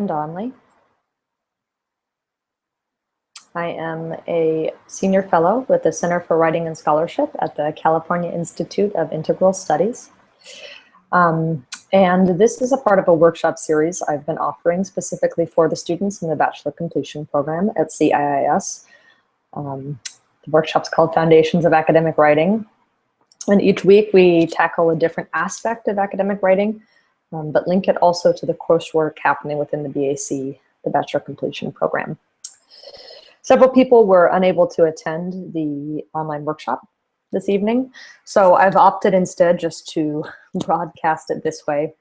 Donley. I am a senior fellow with the Center for Writing and Scholarship at the California Institute of Integral Studies. And this is a part of a workshop series I've been offering specifically for the students in the Bachelor Completion Program at CIIS. The workshop's called Foundations of Academic Writing. And each week we tackle a different aspect of academic writing, but link it also to the coursework happening within the BAC, the Bachelor Completion Program. Several people were unable to attend the online workshop this evening, so I've opted instead just to broadcast it this way,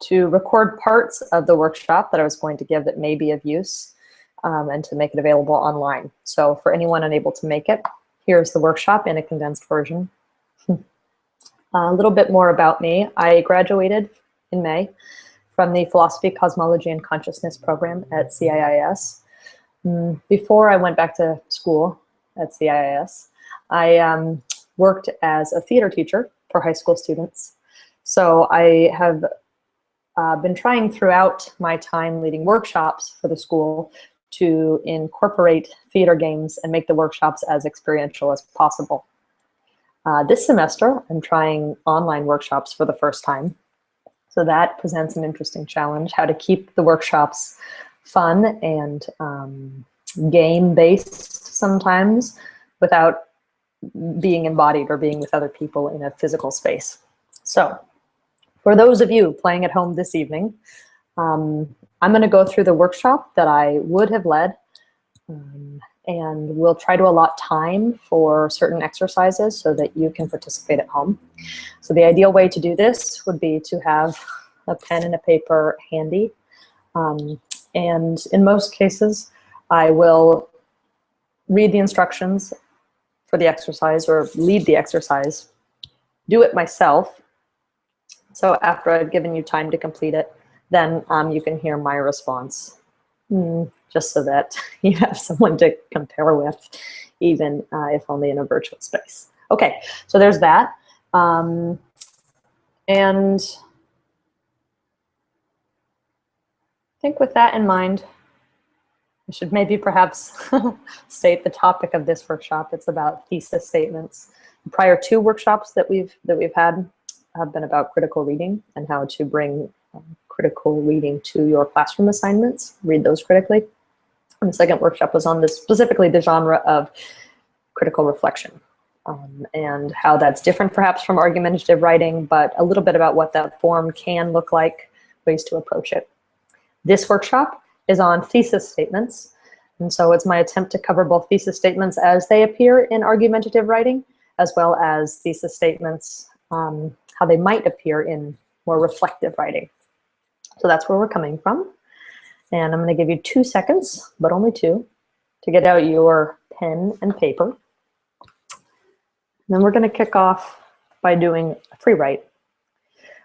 to record parts of the workshop that I was going to give that may be of use, and to make it available online. So for anyone unable to make it, here's the workshop in a condensed version. A little bit more about me. I graduated in May from the Philosophy, Cosmology, and Consciousness program at CIIS. Before I went back to school at CIIS, I worked as a theater teacher for high school students. So I have been trying throughout my time leading workshops for the school to incorporate theater games and make the workshops as experiential as possible. This semester, I'm trying online workshops for the first time. So that presents an interesting challenge, how to keep the workshops fun and game-based sometimes without being embodied or being with other people in a physical space. So for those of you playing at home this evening, I'm going to go through the workshop that I would have led, and we'll try to allot time for certain exercises so that you can participate at home. So the ideal way to do this would be to have a pen and a paper handy. And in most cases, I will read the instructions for the exercise or lead the exercise, do it myself. So after I've given you time to complete it, then you can hear my response, just so that you have someone to compare with, even if only in a virtual space. Okay, so there's that. And I think with that in mind, I should maybe perhaps state the topic of this workshop. It's about thesis statements. The prior two workshops that we've had have been about critical reading and how to bring critical reading to your classroom assignments, read those critically. And the second workshop was on this, specifically the genre of critical reflection, and how that's different perhaps from argumentative writing, but a little bit about what that form can look like, ways to approach it. This workshop is on thesis statements, and so it's my attempt to cover both thesis statements as they appear in argumentative writing, as well as thesis statements, how they might appear in more reflective writing. So that's where we're coming from. And I'm going to give you 2 seconds, but only 2, to get out your pen and paper. And then we're going to kick off by doing a free write.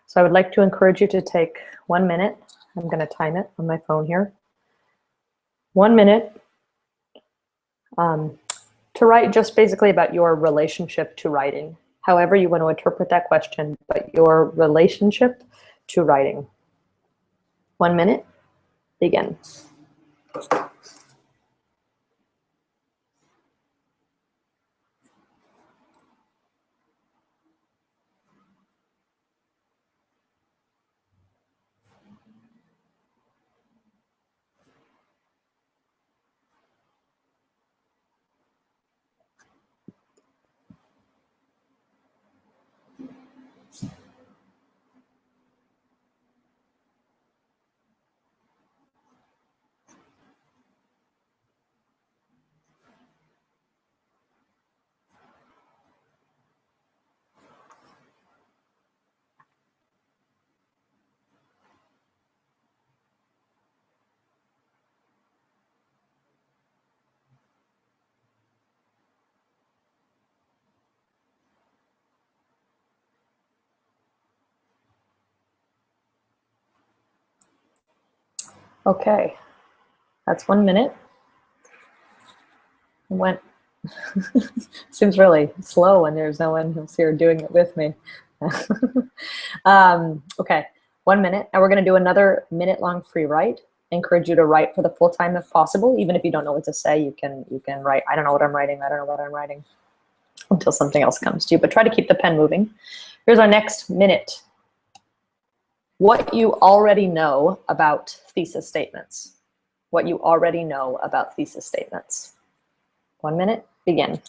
So I would like to encourage you to take 1 minute. I'm going to time it on my phone here. 1 minute to write just basically about your relationship to writing, however you want to interpret that question, but your relationship to writing. 1 minute, begin. Okay, that's 1 minute. It went, seems really slow when there's no one who's here doing it with me. Okay, 1 minute. Now we're going to do another minute-long free write. encourage you to write for the full time if possible. Even if you don't know what to say, you can write, I don't know what I'm writing, I don't know what I'm writing, until something else comes to you. But try to keep the pen moving. Here's our next minute. What you already know about thesis statements. What you already know about thesis statements. 1 minute, begin.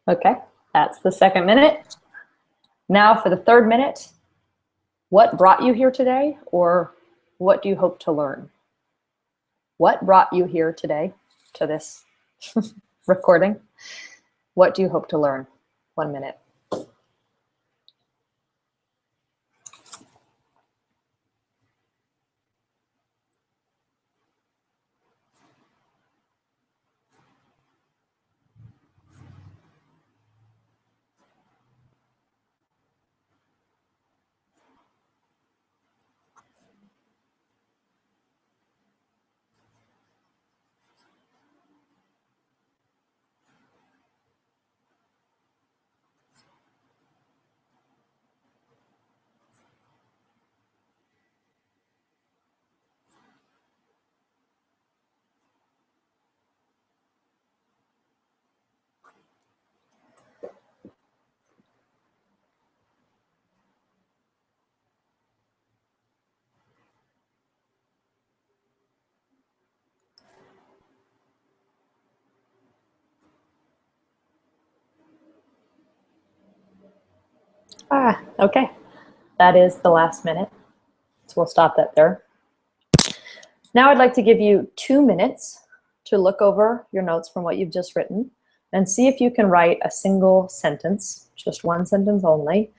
Okay, that's the second minute. Now for the third minute, what brought you here today, or what do you hope to learn? What brought you here today to this recording? What do you hope to learn? 1 minute. Okay, that is the last minute. So we'll stop that there. Now I'd like to give you 2 minutes to look over your notes from what you've just written and see if you can write a single sentence, just one sentence only,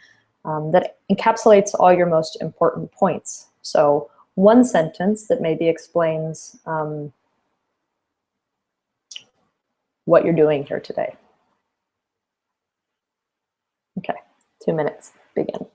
that encapsulates all your most important points. So one sentence that maybe explains what you're doing here today. Okay, 2 minutes, begin.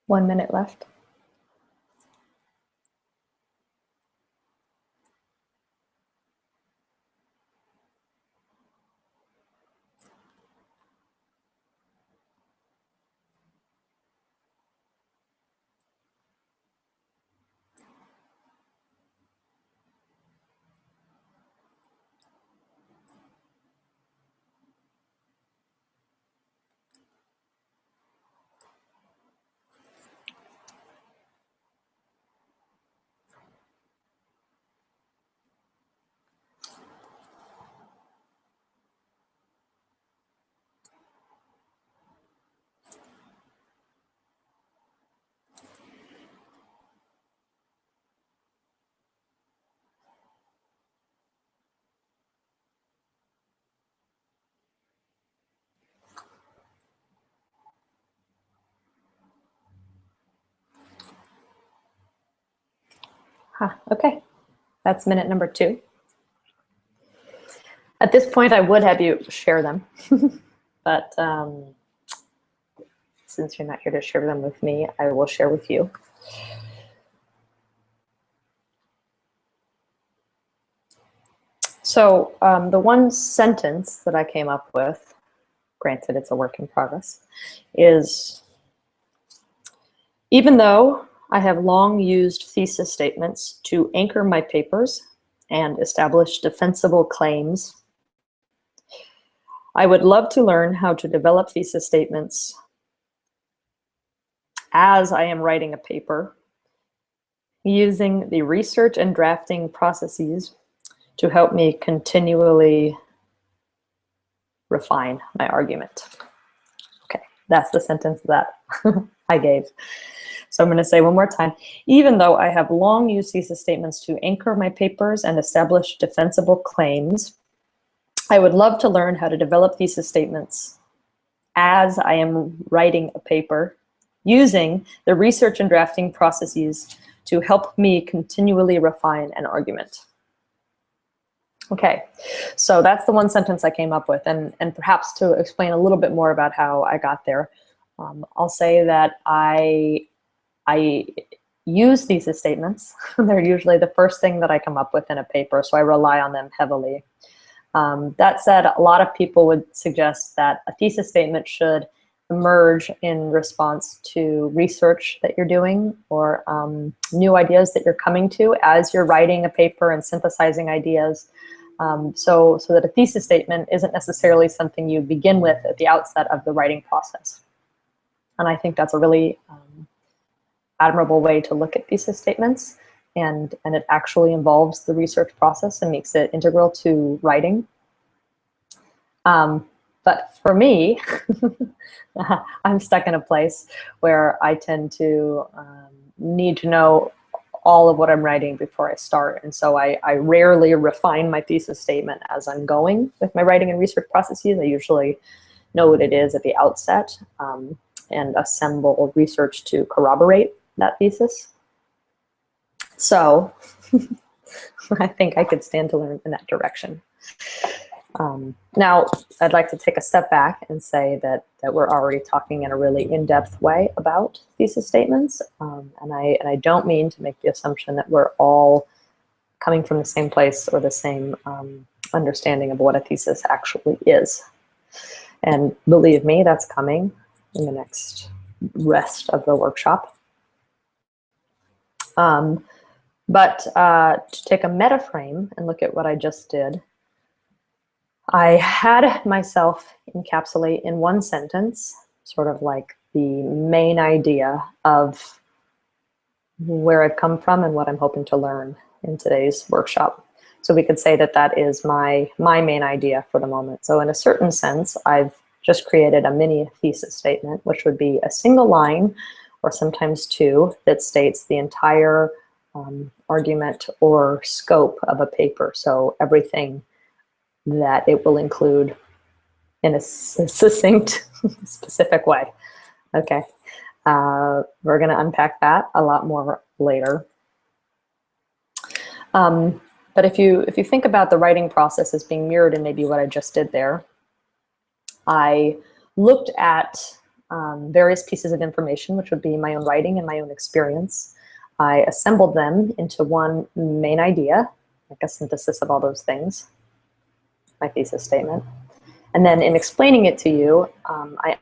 One minute left. Okay, that's minute number 2. At this point, I would have you share them, but since you're not here to share them with me, I will share with you. So the one sentence that I came up with, granted it's a work in progress, is, even though I have long used thesis statements to anchor my papers and establish defensible claims, I would love to learn how to develop thesis statements as I am writing a paper, using the research and drafting processes to help me continually refine my argument. Okay, that's the sentence that I gave. So I'm going to say one more time. Even though I have long used thesis statements to anchor my papers and establish defensible claims, I would love to learn how to develop thesis statements as I am writing a paper, using the research and drafting processes to help me continually refine an argument. Okay, so that's the one sentence I came up with, and perhaps to explain a little bit more about how I got there, I'll say that I use thesis statements. They're usually the first thing that I come up with in a paper, so I rely on them heavily. That said, a lot of people would suggest that a thesis statement should emerge in response to research that you're doing, or new ideas that you're coming to as you're writing a paper and synthesizing ideas. So that a thesis statement isn't necessarily something you begin with at the outset of the writing process. And I think that's a really admirable way to look at thesis statements, and it actually involves the research process and makes it integral to writing. But for me, I'm stuck in a place where I tend to need to know all of what I'm writing before I start. And so I rarely refine my thesis statement as I'm going with my writing and research processes. I usually know what it is at the outset and assemble research to corroborate that thesis. So I think I could stand to learn in that direction. Now, I'd like to take a step back and say that we're already talking in a really in-depth way about thesis statements, and I don't mean to make the assumption that we're all coming from the same place or the same understanding of what a thesis actually is. And believe me, that's coming in the next rest of the workshop. But to take a meta frame and look at what I just did, I had myself encapsulate in one sentence, sort of like the main idea of where I've come from and what I'm hoping to learn in today's workshop. So we could say that that is my main idea for the moment. So in a certain sense, I've just created a mini thesis statement, which would be a single line, or sometimes two, that states the entire argument or scope of a paper. So everything that it will include in a succinct, specific way. Okay, we're going to unpack that a lot more later. But if you think about the writing process as being mirrored in maybe what I just did there, I looked at various pieces of information, which would be my own writing and my own experience. I assembled them into one main idea, like a synthesis of all those things, my thesis statement. And then in explaining it to you, I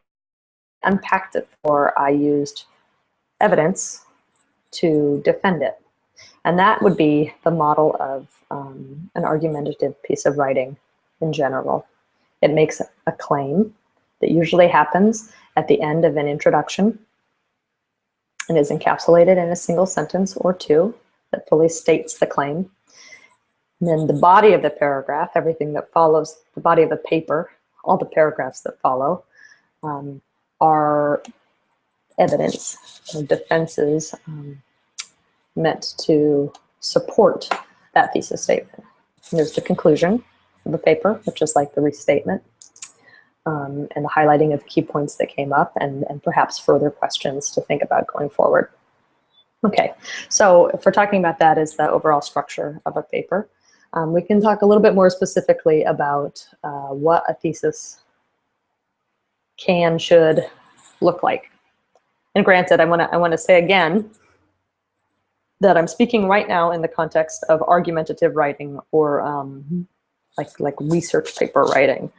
unpacked it, or I used evidence to defend it. And that would be the model of an argumentative piece of writing in general. It makes a claim that usually happens at the end of an introduction and is encapsulated in a single sentence or two that fully states the claim. And then the body of the paragraph, everything that follows, the body of the paper, all the paragraphs that follow, are evidence or defenses meant to support that thesis statement. And there's the conclusion of the paper, which is like the restatement, and the highlighting of key points that came up, and perhaps further questions to think about going forward. Okay, so if we're talking about that as the overall structure of a paper, we can talk a little bit more specifically about what a thesis should look like. And granted, I want to say again that I'm speaking right now in the context of argumentative writing or like research paper writing,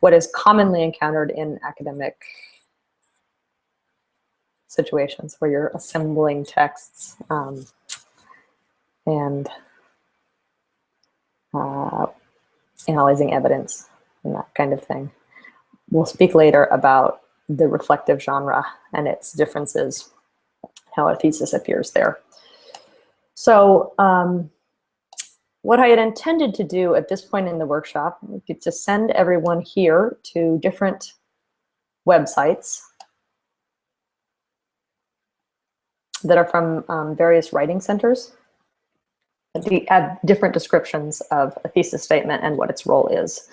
what is commonly encountered in academic situations where you're assembling texts and analyzing evidence and that kind of thing. We'll speak later about the reflective genre and its differences, how a thesis appears there. So what I had intended to do at this point in the workshop is to send everyone here to different websites that are from various writing centers that have different descriptions of a thesis statement and what its role is.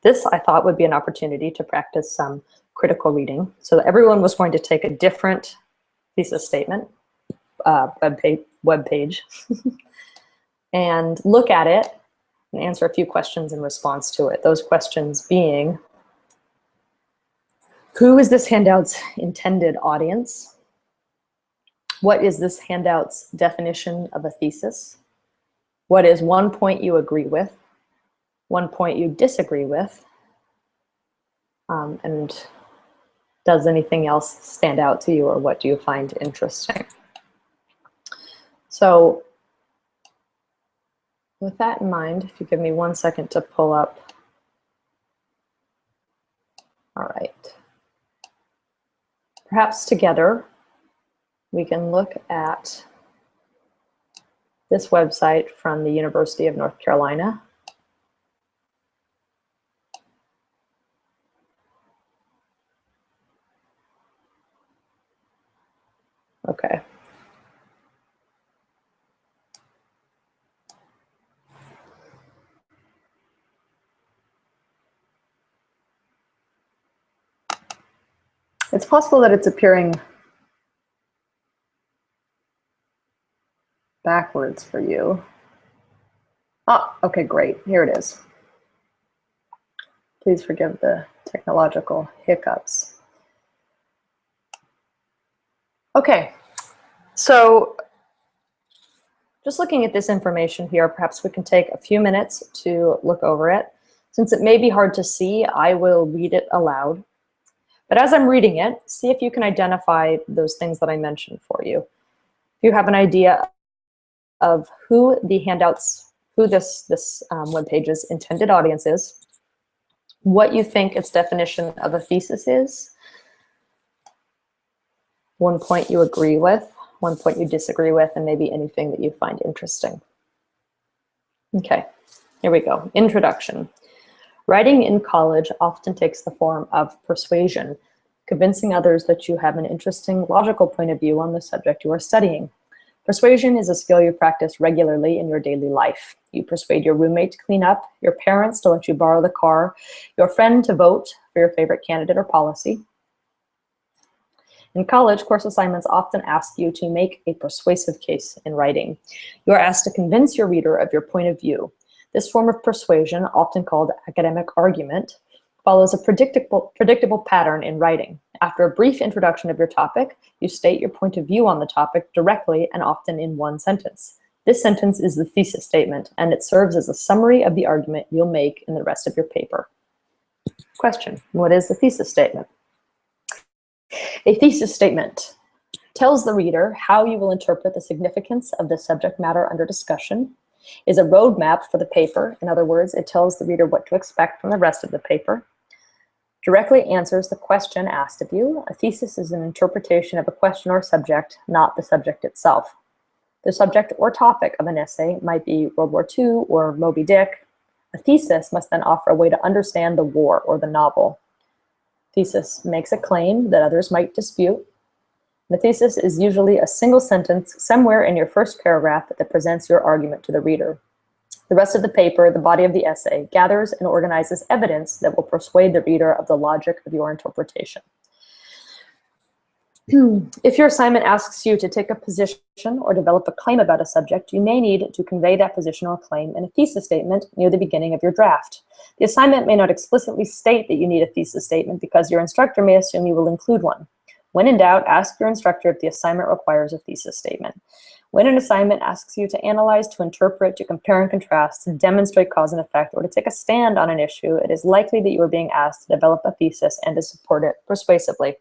This, I thought, would be an opportunity to practice some critical reading. So everyone was going to take a different thesis statement, web page, and look at it and answer a few questions in response to it. Those questions being, who is this handout's intended audience? What is this handout's definition of a thesis? What is one point you agree with? One point you disagree with? And does anything else stand out to you, or what do you find interesting? So with that in mind, if you give me 1 second to pull up. All right. Perhaps together we can look at this website from the University of North Carolina. Okay. It's possible that it's appearing backwards for you. Oh, okay, great. Here it is. Please forgive the technological hiccups. Okay, so just looking at this information here, perhaps we can take a few minutes to look over it. Since it may be hard to see, I will read it aloud. But as I'm reading it, see if you can identify those things that I mentioned for you. If you have an idea of who the handouts, who this webpage's intended audience is, what you think its definition of a thesis is, one point you agree with, one point you disagree with, and maybe anything that you find interesting. Okay, here we go. Introduction. Writing in college often takes the form of persuasion, convincing others that you have an interesting, logical point of view on the subject you are studying. Persuasion is a skill you practice regularly in your daily life. You persuade your roommate to clean up, your parents to let you borrow the car, your friend to vote for your favorite candidate or policy. In college, course assignments often ask you to make a persuasive case in writing. You are asked to convince your reader of your point of view. This form of persuasion, often called academic argument, follows a predictable pattern in writing. After a brief introduction of your topic, you state your point of view on the topic directly and often in one sentence. This sentence is the thesis statement, and it serves as a summary of the argument you'll make in the rest of your paper. Question: what is the thesis statement? A thesis statement tells the reader how you will interpret the significance of the subject matter under discussion, is a roadmap for the paper. In other words, it tells the reader what to expect from the rest of the paper, directly answers the question asked of you. A thesis is an interpretation of a question or subject, not the subject itself. The subject or topic of an essay might be World War II or Moby Dick. A thesis must then offer a way to understand the war or the novel. Thesis makes a claim that others might dispute. The thesis is usually a single sentence somewhere in your first paragraph that presents your argument to the reader. The rest of the paper, the body of the essay, gathers and organizes evidence that will persuade the reader of the logic of your interpretation. If your assignment asks you to take a position or develop a claim about a subject, you may need to convey that position or claim in a thesis statement near the beginning of your draft. The assignment may not explicitly state that you need a thesis statement because your instructor may assume you will include one. When in doubt, ask your instructor if the assignment requires a thesis statement. When an assignment asks you to analyze, to interpret, to compare and contrast, to demonstrate cause and effect, or to take a stand on an issue, it is likely that you are being asked to develop a thesis and to support it persuasively.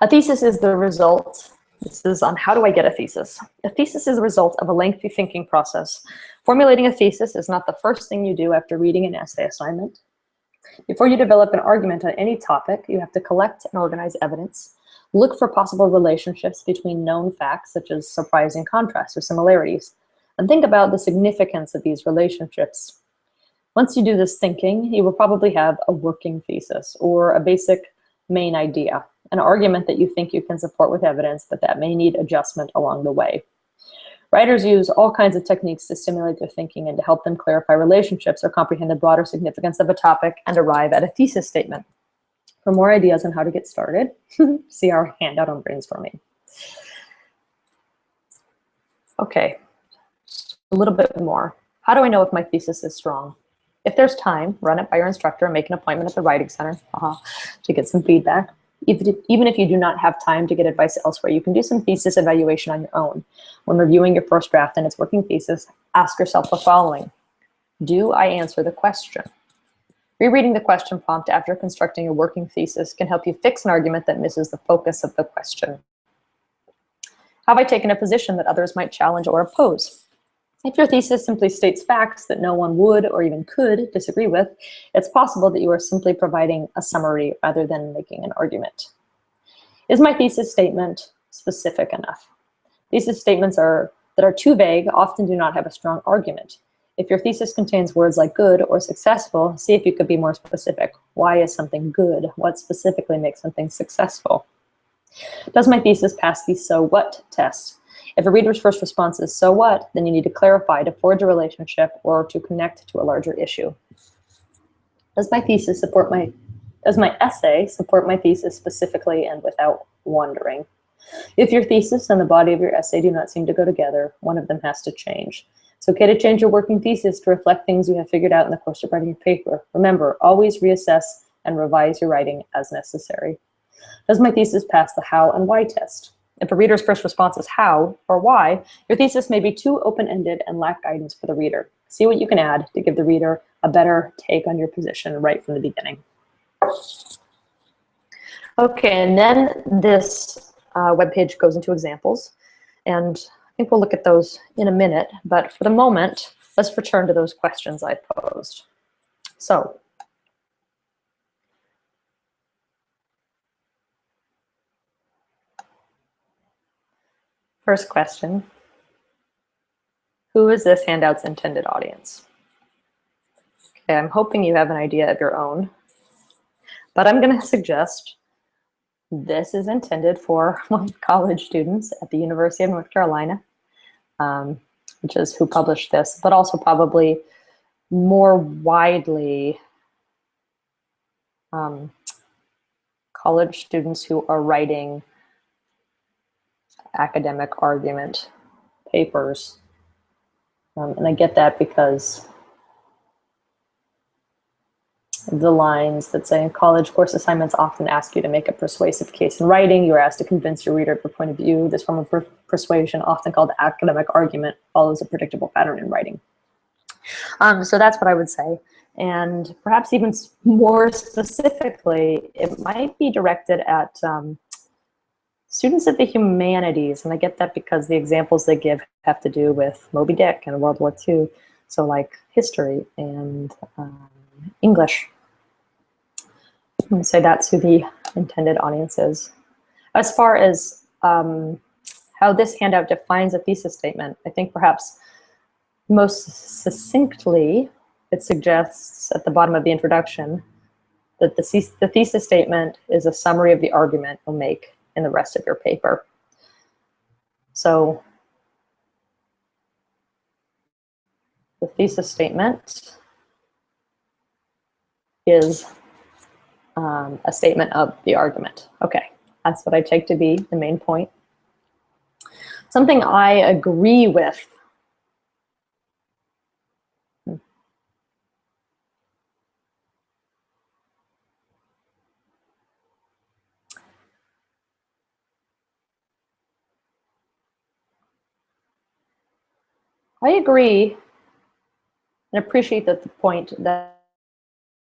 A thesis is the result. This is on how do I get a thesis. A thesis is the result of a lengthy thinking process. Formulating a thesis is not the first thing you do after reading an essay assignment. Before you develop an argument on any topic, you have to collect and organize evidence, look for possible relationships between known facts, such as surprising contrasts or similarities, and think about the significance of these relationships. Once you do this thinking, you will probably have a working thesis or a basic main idea, an argument that you think you can support with evidence, but that may need adjustment along the way. Writers use all kinds of techniques to stimulate their thinking and to help them clarify relationships or comprehend the broader significance of a topic and arrive at a thesis statement. For more ideas on how to get started, see our handout on brainstorming. Okay, a little bit more. How do I know if my thesis is strong? If there's time, run it by your instructor and make an appointment at the Writing Center to get some feedback. Even if you do not have time to get advice elsewhere, you can do some thesis evaluation on your own. When reviewing your first draft and its working thesis, ask yourself the following. Do I answer the question? Rereading the question prompt after constructing a working thesis can help you fix an argument that misses the focus of the question. Have I taken a position that others might challenge or oppose? If your thesis simply states facts that no one would or even could disagree with, it's possible that you are simply providing a summary rather than making an argument. Is my thesis statement specific enough? Thesis statements that are too vague often do not have a strong argument. If your thesis contains words like good or successful, see if you could be more specific. Why is something good? What specifically makes something successful? Does my thesis pass the so what test? If a reader's first response is so what, then you need to clarify to forge a relationship or to connect to a larger issue. Does my essay support my thesis specifically and without wandering? If your thesis and the body of your essay do not seem to go together, one of them has to change. It's okay to change your working thesis to reflect things you have figured out in the course of writing your paper. Remember, always reassess and revise your writing as necessary. Does my thesis pass the how and why test? If a reader's first response is how or why, your thesis may be too open-ended and lack guidance for the reader. See what you can add to give the reader a better take on your position right from the beginning. Okay, and then this webpage goes into examples, and I think we'll look at those in a minute, but for the moment, let's return to those questions I posed. So, first question, who is this handout's intended audience? Okay, I'm hoping you have an idea of your own, but I'm going to suggest this is intended for college students at the University of North Carolina, which is who published this, but also probably more widely college students who are writing academic argument papers. And I get that because the lines that say in college course assignments often ask you to make a persuasive case in writing. You are asked to convince your reader of your point of view. This form of persuasion, often called academic argument, follows a predictable pattern in writing. So that's what I would say. And perhaps even more specifically, it might be directed at students of the humanities. And I get that because the examples they give have to do with Moby Dick and World War II. So like history and English. So that's who the intended audience is. As far as how this handout defines a thesis statement, I think perhaps most succinctly, it suggests at the bottom of the introduction that the thesis statement is a summary of the argument you'll make in the rest of your paper. So the thesis statement is a statement of the argument. Okay, That's what I take to be the main point. Something I agree with. I agree and appreciate that the point that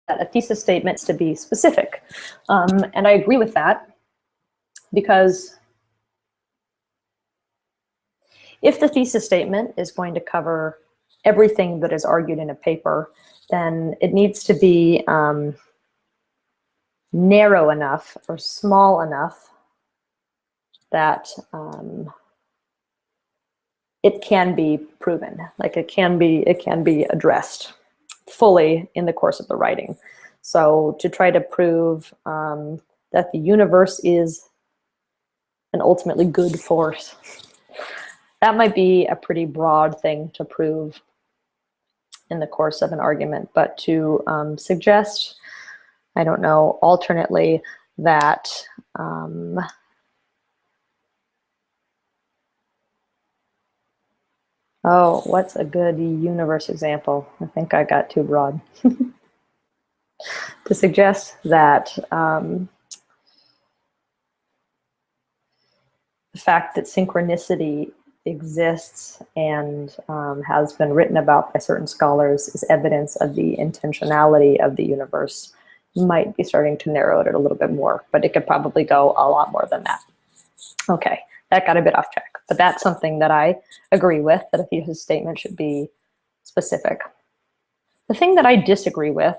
a thesis statement is to be specific. And I agree with that because if the thesis statement is going to cover everything that is argued in a paper, then it needs to be narrow enough or small enough that it can be proven, like it can be addressed fully in the course of the writing. So to try to prove that the universe is an ultimately good force, that might be a pretty broad thing to prove in the course of an argument. But to suggest, I don't know, alternately that oh, what's a good universe example? I think I got too broad. To suggest that the fact that synchronicity exists and has been written about by certain scholars is evidence of the intentionality of the universe might be starting to narrow it a little bit more, but it could probably go a lot more than that. Okay, that got a bit off track, but that's something that I agree with, that a thesis statement should be specific. The thing that I disagree with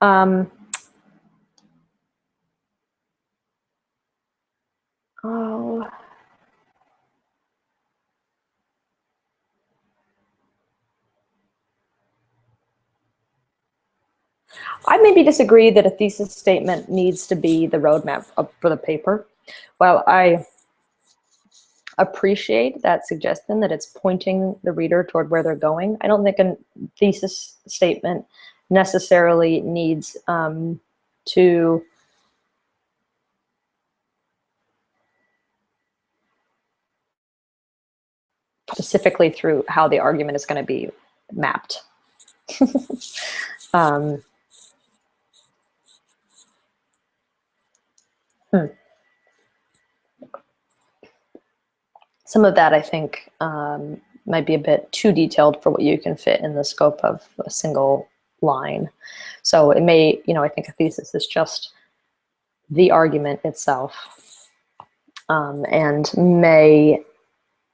oh, I maybe disagree that a thesis statement needs to be the roadmap for the paper. While I appreciate that suggestion that it's pointing the reader toward where they're going, I don't think a thesis statement necessarily needs to specifically through how the argument is going to be mapped. Some of that, I think, might be a bit too detailed for what you can fit in the scope of a single line. So it may, I think a thesis is just the argument itself, and may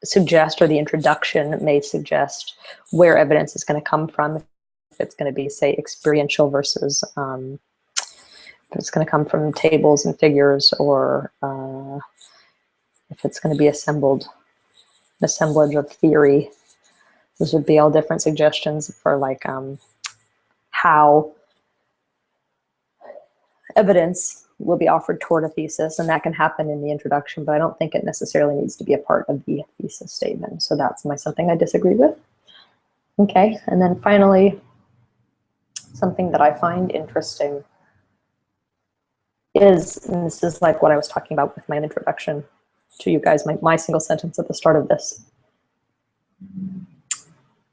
suggest, or the introduction may suggest, where evidence is going to come from. If it's going to be, say, experiential versus if it's going to come from tables and figures, or if it's going to be assemblage of theory. Those would be all different suggestions for like how evidence will be offered toward a thesis, and that can happen in the introduction, but I don't think it necessarily needs to be a part of the thesis statement. So that's something I disagree with. Okay, and then finally, something that I find interesting is, and this is like what I was talking about with my introduction to you guys, my single sentence at the start of this,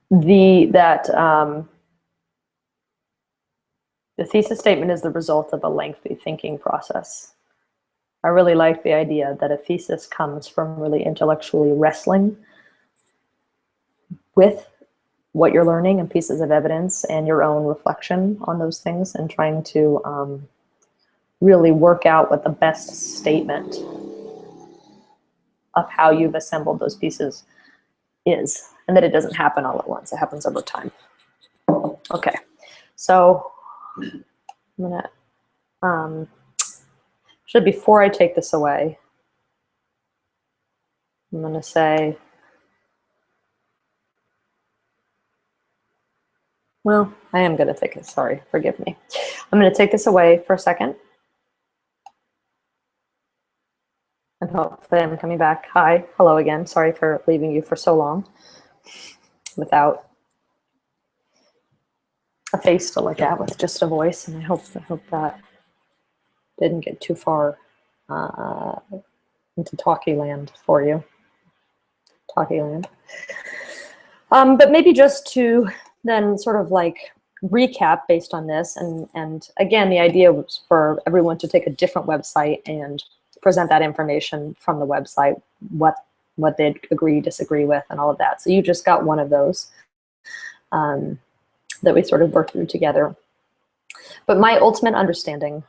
the thesis statement is the result of a lengthy thinking process. I really like the idea that a thesis comes from really intellectually wrestling with what you're learning and pieces of evidence and your own reflection on those things, and trying to really work out what the best statement of how you've assembled those pieces is, and that it doesn't happen all at once. It happens over time. Okay, so I'm gonna, before I take this away, I'm gonna say, well, I am gonna take it, sorry, forgive me. I'm gonna take this away for a second. And hopefully I'm coming back. Hi, hello again. Sorry for leaving you for so long without a face to look at with just a voice, and I hope that didn't get too far into talky land for you. Talky land. But maybe just to then sort of like recap based on this, and again, the idea was for everyone to take a different website and present that information from the website, what they'd agree, disagree with, and all of that. So you just got one of those that we sort of worked through together. But my ultimate understanding,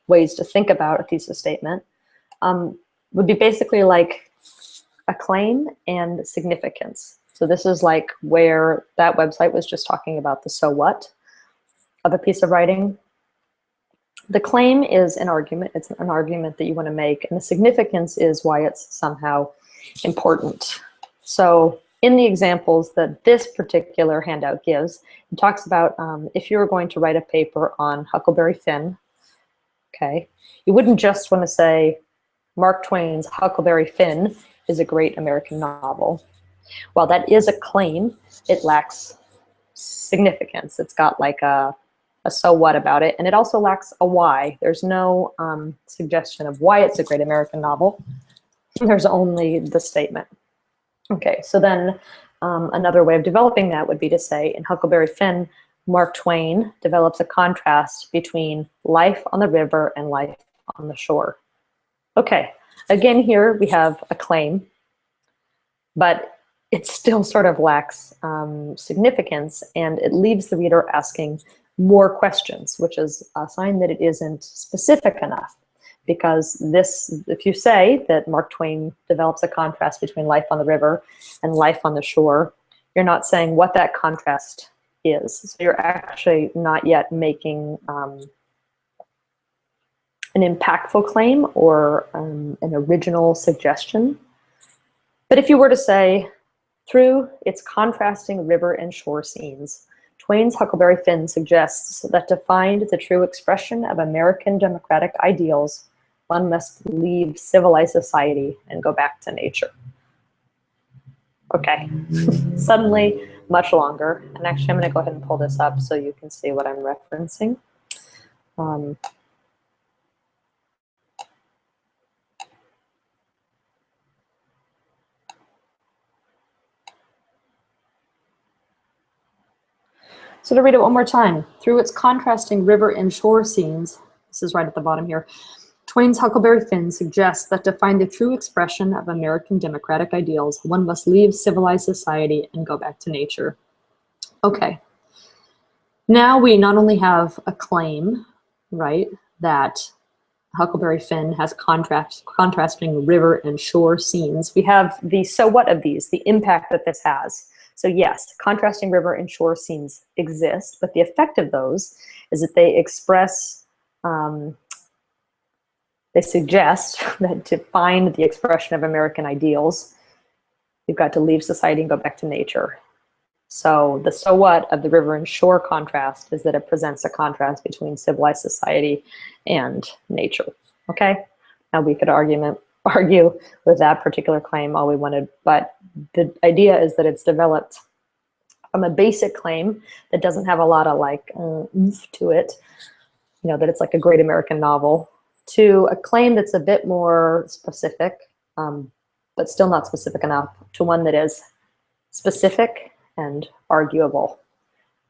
ways to think about a thesis statement, would be basically like a claim and significance. So this is like where that website was just talking about the so what of a piece of writing. The claim is an argument. It's an argument that you want to make, and the significance is why it's somehow important. So in the examples that this particular handout gives, it talks about if you were going to write a paper on Huckleberry Finn, okay, you wouldn't just want to say Mark Twain's Huckleberry Finn is a great American novel. While that is a claim, it lacks significance. It's got like a so what about it, and it also lacks a why. There's no suggestion of why it's a great American novel. There's only the statement. Okay, so then another way of developing that would be to say, in Huckleberry Finn, Mark Twain develops a contrast between life on the river and life on the shore. Okay, again here we have a claim, but it still sort of lacks significance, and it leaves the reader asking more questions, which is a sign that it isn't specific enough. Because this, if you say that Mark Twain develops a contrast between life on the river and life on the shore, you're not saying what that contrast is. So you're actually not yet making an impactful claim or an original suggestion. But if you were to say, through its contrasting river and shore scenes, Twain's Huckleberry Finn suggests that to find the true expression of American democratic ideals, one must leave civilized society and go back to nature. Okay, suddenly much longer. And actually, I'm going to go ahead and pull this up so you can see what I'm referencing. So to read it one more time, through its contrasting river and shore scenes, this is right at the bottom here, Twain's Huckleberry Finn suggests that to find the true expression of American democratic ideals, one must leave civilized society and go back to nature. Okay, now we not only have a claim, right, that Huckleberry Finn has contrasting river and shore scenes. We have the so what of these, the impact that this has. So yes, contrasting river and shore scenes exist, but the effect of those is that they express, they suggest that to find the expression of American ideals, you've got to leave society and go back to nature. So the so what of the river and shore contrast is that it presents a contrast between civilized society and nature. Okay, now we could argue with that particular claim all we wanted, but the idea is that it's developed from a basic claim that doesn't have a lot of like oomph to it, you know, that it's like a great American novel, to a claim that's a bit more specific, but still not specific enough, to one that is specific and arguable.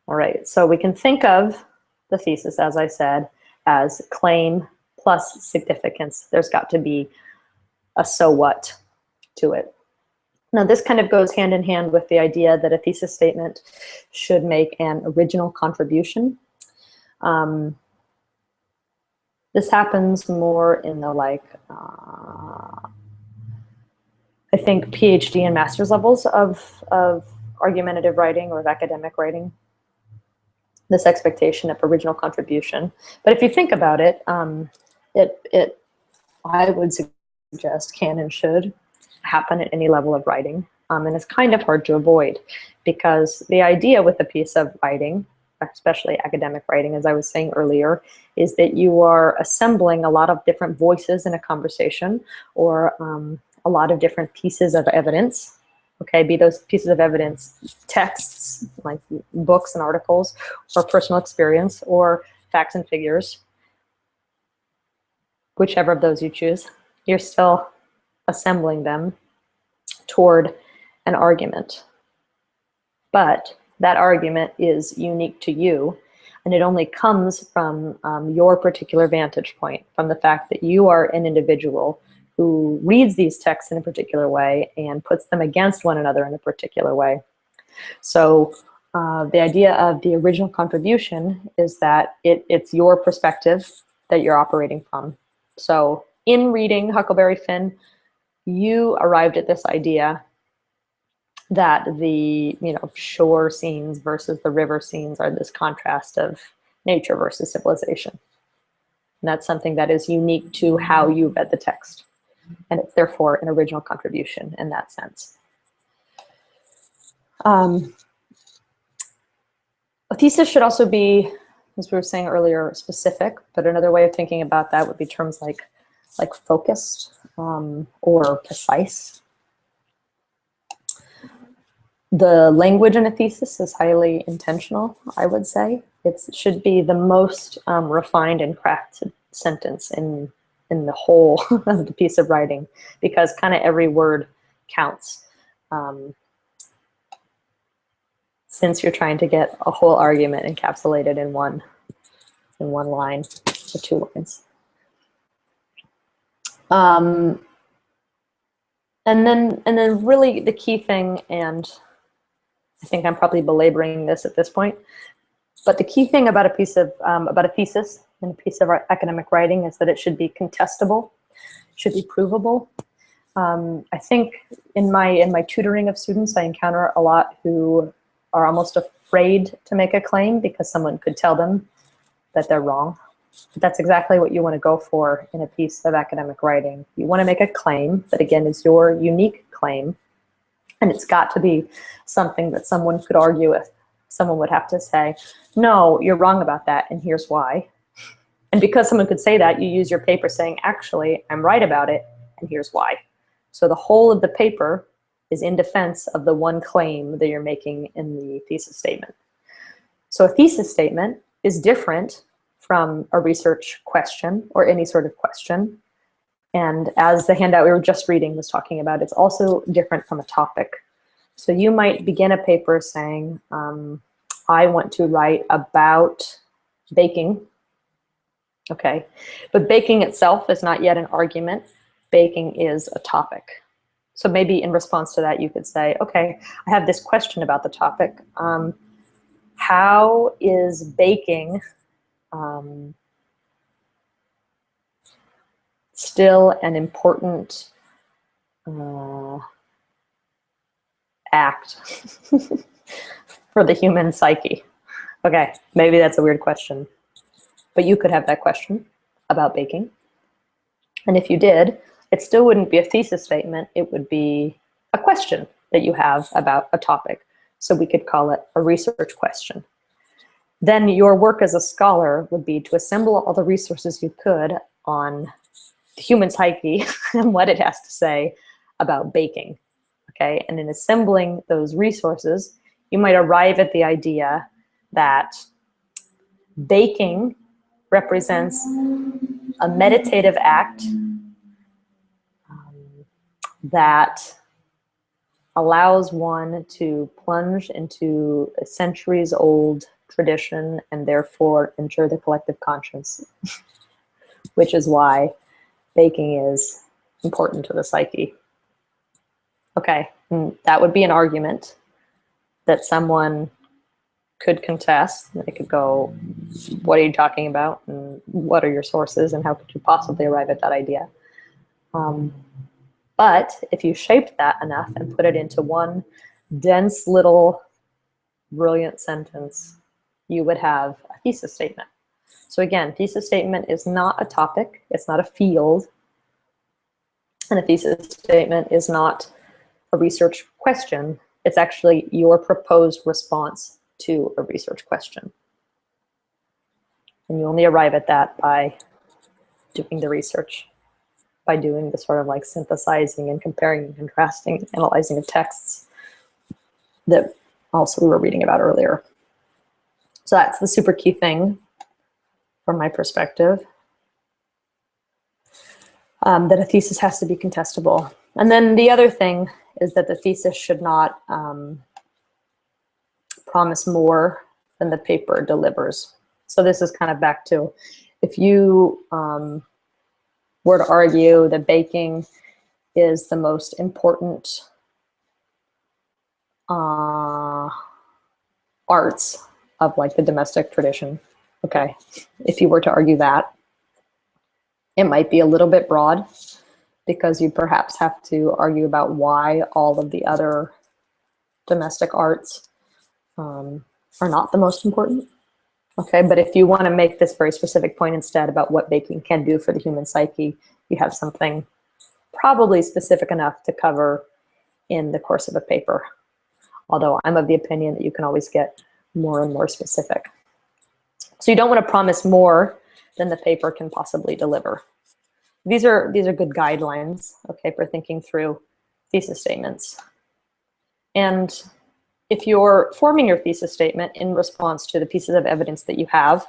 All right, so we can think of the thesis, as I said, as claim plus significance. There's got to be a so what to it. Now this kind of goes hand in hand with the idea that a thesis statement should make an original contribution. This happens more in the like, I think PhD and master's levels of argumentative writing or of academic writing, this expectation of original contribution. But if you think about it, I would suggest can and should happen at any level of writing. And it's kind of hard to avoid, because the idea with a piece of writing, especially academic writing, as I was saying earlier, is that you are assembling a lot of different voices in a conversation, or a lot of different pieces of evidence Okay, be those pieces of evidence texts, like books and articles, or personal experience, or facts and figures, whichever of those you choose, you're still assembling them toward an argument. But that argument is unique to you, and it only comes from your particular vantage point, from the fact that you are an individual who reads these texts in a particular way and puts them against one another in a particular way. So the idea of the original contribution is that it's your perspective that you're operating from. So in reading Huckleberry Finn, you arrived at this idea that the shore scenes versus the river scenes are this contrast of nature versus civilization. And that's something that is unique to how you read the text. And it's therefore an original contribution in that sense. A thesis should also be, as we were saying earlier, specific, but another way of thinking about that would be terms like focused or precise. The language in a thesis is highly intentional, I would say. It should be the most refined and crafted sentence in the whole of the piece of writing, because kind of every word counts. Since you're trying to get a whole argument encapsulated in one line or 2 lines. And then really the key thing, and I think I'm probably belaboring this at this point, but the key thing about a thesis and a piece of academic writing is that it should be contestable, should be provable. I think in my tutoring of students, I encounter a lot who are almost afraid to make a claim because someone could tell them that they're wrong. But that's exactly what you want to go for in a piece of academic writing. You want to make a claim that, again, is your unique claim, and it's got to be something that someone could argue with. Someone would have to say, no, you're wrong about that, and here's why. And because someone could say that, you use your paper saying, actually, I'm right about it, and here's why. So the whole of the paper is in defense of the one claim that you're making in the thesis statement. So a thesis statement is different from a research question or any sort of question. And as the handout we were just reading was talking about, it's also different from a topic. So you might begin a paper saying, I want to write about baking. Okay, but baking itself is not yet an argument. Baking is a topic. So maybe in response to that, you could say, okay, I have this question about the topic. How is baking still an important act for the human psyche? Okay, maybe that's a weird question, but you could have that question about baking. And if you did, it still wouldn't be a thesis statement. It would be a question that you have about a topic. So we could call it a research question. Then your work as a scholar would be to assemble all the resources you could on the human psyche and what it has to say about baking. Okay, and in assembling those resources, you might arrive at the idea that baking represents a meditative act that allows one to plunge into a centuries-old tradition and therefore enter the collective conscience, which is why baking is important to the psyche. Okay, that would be an argument that someone could contest. They could go, what are you talking about? And what are your sources? And how could you possibly arrive at that idea? But if you shaped that enough and put it into one dense little brilliant sentence, you would have a thesis statement. So again, thesis statement is not a topic, it's not a field, and a thesis statement is not a research question. It's actually your proposed response to a research question. And you only arrive at that by doing the research, by doing the sort of like synthesizing and comparing and contrasting and analyzing of texts that also we were reading about earlier. So that's the super key thing from my perspective, that a thesis has to be contestable. And then the other thing is that the thesis should not promise more than the paper delivers. So this is kind of back to, if you were to argue that baking is the most important arts of like the domestic tradition, okay, if you were to argue that, it might be a little bit broad, because you perhaps have to argue about why all of the other domestic arts are not the most important. Okay, but if you want to make this very specific point instead about what baking can do for the human psyche, you have something probably specific enough to cover in the course of a paper. Although I'm of the opinion that you can always get more and more specific. So you don't want to promise more than the paper can possibly deliver. These are good guidelines, okay, for thinking through thesis statements. And if you're forming your thesis statement in response to the pieces of evidence that you have,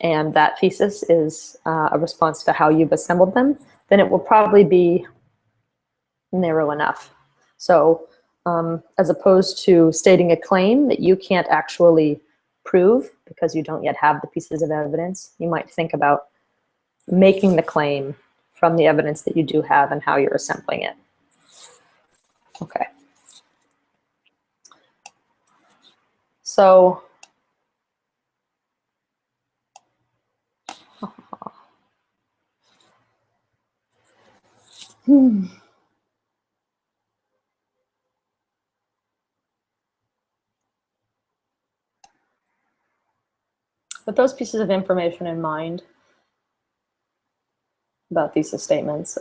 and that thesis is a response to how you've assembled them, then it will probably be narrow enough. So as opposed to stating a claim that you can't actually prove because you don't yet have the pieces of evidence, you might think about making the claim from the evidence that you do have and how you're assembling it. Okay. So with those pieces of information in mind about thesis statements,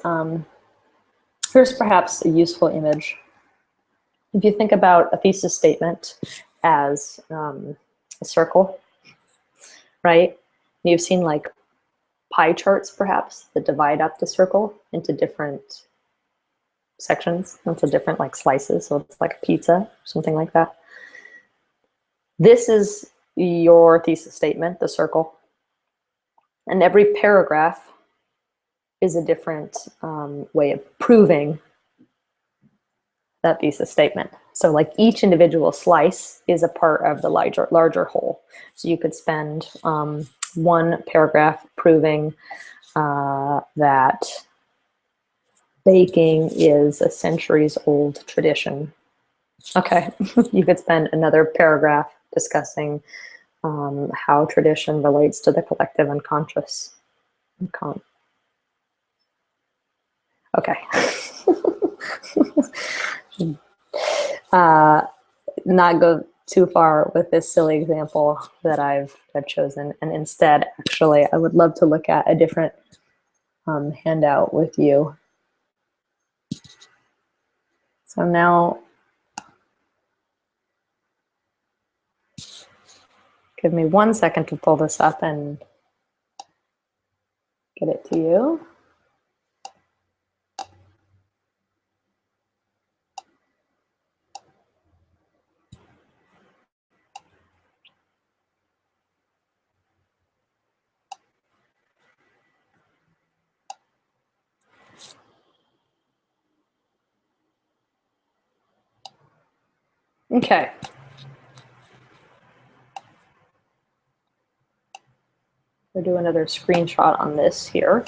here's perhaps a useful image. If you think about a thesis statement as a circle, right? You've seen like pie charts perhaps that divide up the circle into different sections, into different like slices. So it's like a pizza, something like that. This is your thesis statement, the circle. And every paragraph is a different way of proving that thesis statement. So like each individual slice is a part of the larger whole. So you could spend one paragraph proving that baking is a centuries-old tradition. Okay, you could spend another paragraph discussing how tradition relates to the collective unconscious. Okay. Not go too far with this silly example that I've chosen, and instead, actually, I would love to look at a different handout with you. So now, give me 1 second to pull this up and get it to you. Okay. We'll do another screenshot on this here.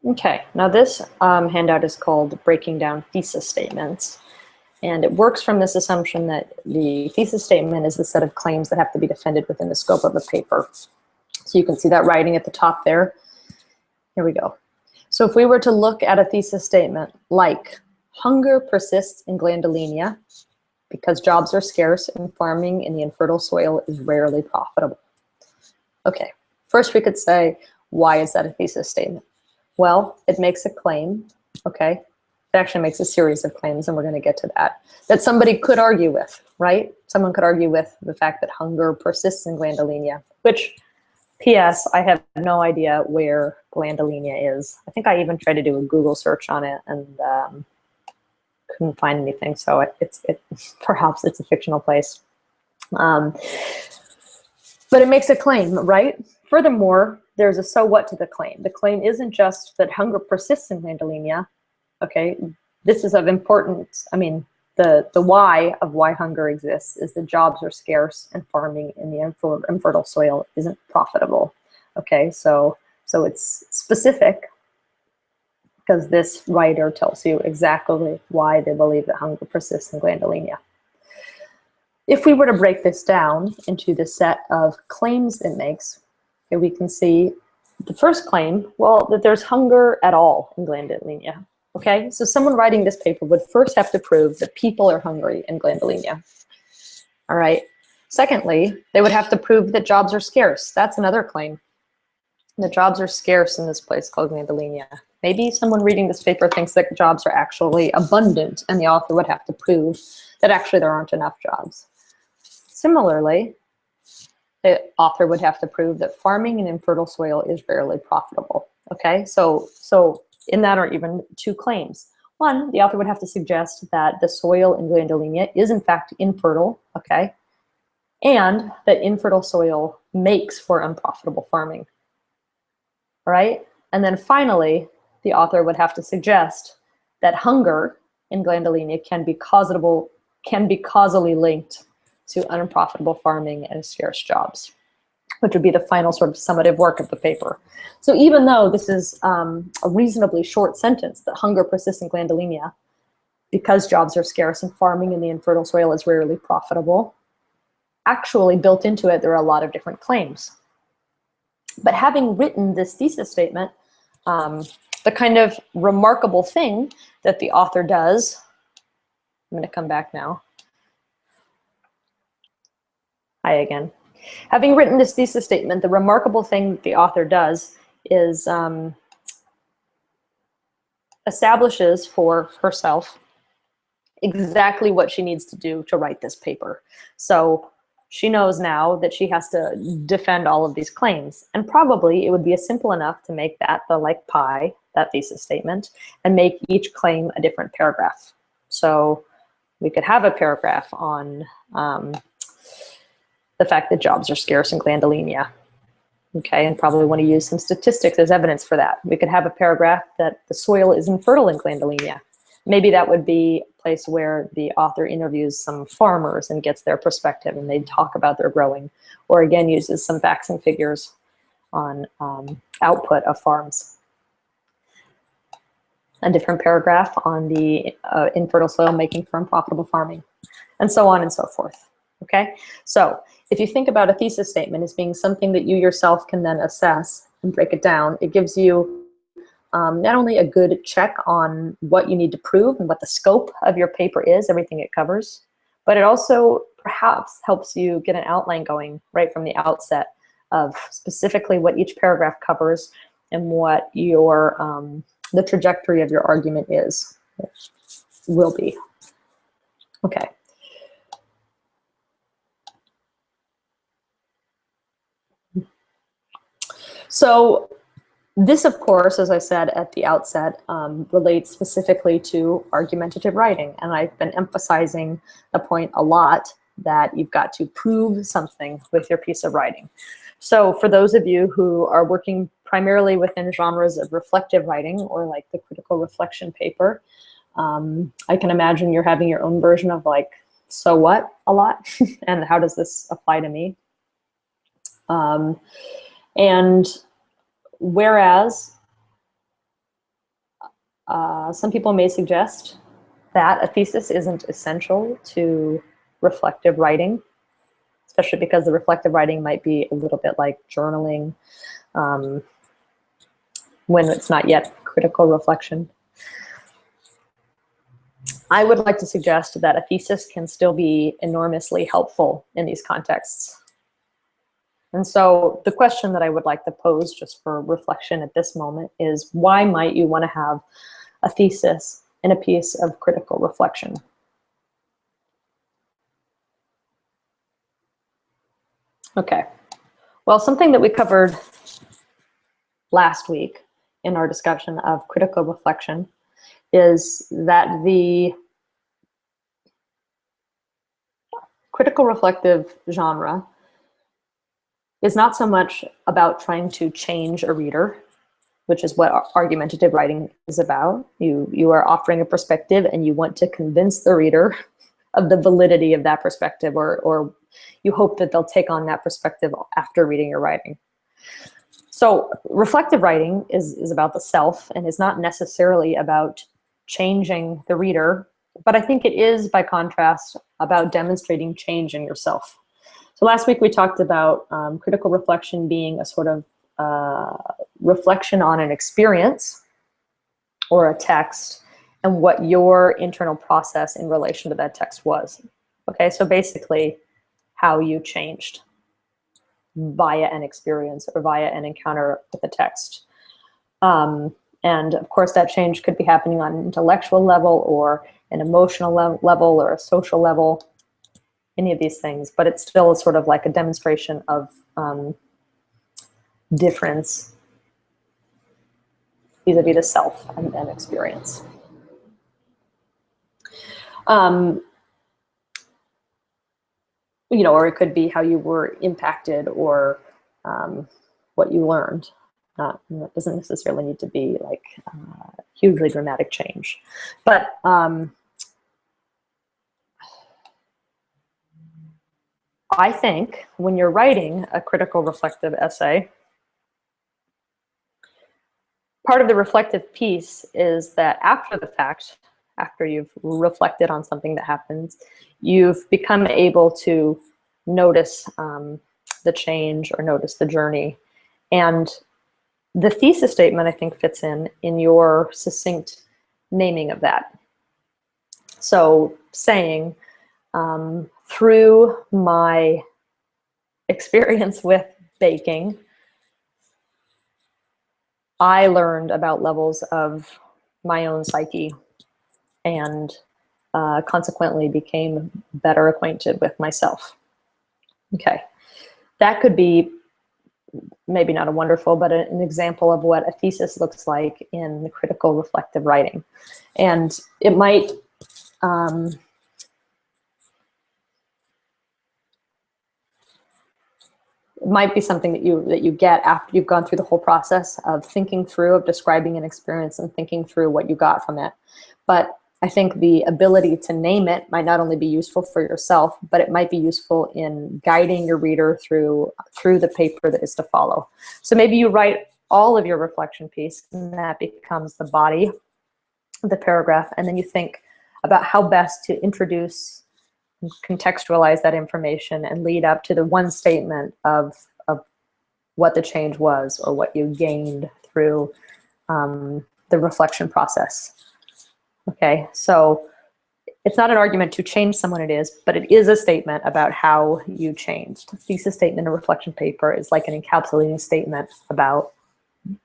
Okay, now this handout is called Breaking Down Thesis Statements. And it works from this assumption that the thesis statement is the set of claims that have to be defended within the scope of the paper. So you can see that writing at the top there. Here we go. So if we were to look at a thesis statement like, hunger persists in Glandolinia because jobs are scarce and farming in the infertile soil is rarely profitable. Okay, first we could say, why is that a thesis statement? Well, it makes a claim, okay, It actually makes a series of claims, and we're going to get to that somebody could argue with, right? Someone could argue with the fact that hunger persists in glandulinia, which, P.S., I have no idea where glandulinia is. I think I even tried to do a Google search on it and couldn't find anything, so perhaps it's a fictional place. But it makes a claim, right? Furthermore, there's a so what to the claim. The claim isn't just that hunger persists in glandulinia. Okay, this is of importance. I mean, the why of why hunger exists is that jobs are scarce and farming in the infertile soil isn't profitable. Okay, so it's specific because this writer tells you exactly why they believe that hunger persists in glandulinia. If we were to break this down into the set of claims it makes, okay, we can see the first claim, well, that there's hunger at all in glandulinia. Okay, so someone writing this paper would first have to prove that people are hungry in glandulinia. All right. Secondly, they would have to prove that jobs are scarce. That's another claim. The jobs are scarce in this place called glandulinia. Maybe someone reading this paper thinks that jobs are actually abundant, and the author would have to prove that actually there aren't enough jobs. Similarly, the author would have to prove that farming in infertile soil is rarely profitable. Okay, so in that are even two claims. One, the author would have to suggest that the soil in glandulinia is in fact infertile, okay, and that infertile soil makes for unprofitable farming. All right, and then finally, the author would have to suggest that hunger in glandulinia can be causally linked to unprofitable farming and scarce jobs, which would be the final sort of summative work of the paper. So even though this is a reasonably short sentence, that hunger persists in glandulinia because jobs are scarce and farming in the infertile soil is rarely profitable, actually built into it, there are a lot of different claims. But having written this thesis statement, the kind of remarkable thing that the author does, I'm going to come back now. Hi again. Having written this thesis statement, the remarkable thing that the author does is establishes for herself exactly what she needs to do to write this paper. So she knows now that she has to defend all of these claims. And probably it would be simple enough to make that the like pie, that thesis statement, and make each claim a different paragraph. So we could have a paragraph on the fact that jobs are scarce in glandulinia, okay, and probably want to use some statistics as evidence for that. We could have a paragraph that the soil is infertile in glandulinia. Maybe that would be a place where the author interviews some farmers and gets their perspective and they talk about their growing, or again uses some facts and figures on output of farms. A different paragraph on the infertile soil making for unprofitable farming, and so on and so forth. Okay, so if you think about a thesis statement as being something that you yourself can then assess and break it down, it gives you not only a good check on what you need to prove and what the scope of your paper is, everything it covers, but it also perhaps helps you get an outline going right from the outset of specifically what each paragraph covers and what your the trajectory of your argument will be. Okay. So this, of course, as I said at the outset, relates specifically to argumentative writing. And I've been emphasizing the point a lot that you've got to prove something with your piece of writing. So for those of you who are working primarily within genres of reflective writing or like the critical reflection paper, I can imagine you're having your own version of like, so what a lot, and how does this apply to me? And whereas some people may suggest that a thesis isn't essential to reflective writing, especially because the reflective writing might be a little bit like journaling when it's not yet critical reflection. I would like to suggest that a thesis can still be enormously helpful in these contexts. And so the question that I would like to pose just for reflection at this moment is, why might you want to have a thesis in a piece of critical reflection? Okay, well, something that we covered last week in our discussion of critical reflection is that the critical reflective genre is not so much about trying to change a reader, which is what argumentative writing is about. You are offering a perspective and you want to convince the reader of the validity of that perspective, or you hope that they'll take on that perspective after reading your writing. So reflective writing is about the self and is not necessarily about changing the reader, but I think it is, by contrast, about demonstrating change in yourself. So last week we talked about critical reflection being a sort of reflection on an experience or a text and what your internal process in relation to that text was. Okay, so basically how you changed via an experience or via an encounter with a text. And of course that change could be happening on an intellectual level or an emotional level or a social level, any of these things, but it's still sort of like a demonstration of difference vis-a-vis the self and experience. You know, or it could be how you were impacted or what you learned. It doesn't necessarily need to be like hugely dramatic change. But I think when you're writing a critical reflective essay, part of the reflective piece is that after the fact, after you've reflected on something that happens, you've become able to notice the change or notice the journey. And the thesis statement, I think, fits in your succinct naming of that. So saying, through my experience with baking, I learned about levels of my own psyche and consequently became better acquainted with myself. Okay, that could be maybe not a wonderful, but an example of what a thesis looks like in critical reflective writing. And it might be something that you get after you've gone through the whole process of thinking through, of describing an experience and thinking through what you got from it. But I think the ability to name it might not only be useful for yourself, but it might be useful in guiding your reader through the paper that is to follow. So maybe you write all of your reflection piece and that becomes the body of the paragraph, and then you think about how best to introduce, contextualize that information and lead up to the one statement of what the change was or what you gained through the reflection process. Okay, so it's not an argument to change someone, it is, but it is a statement about how you changed. Thesis statement and reflection paper is like an encapsulating statement about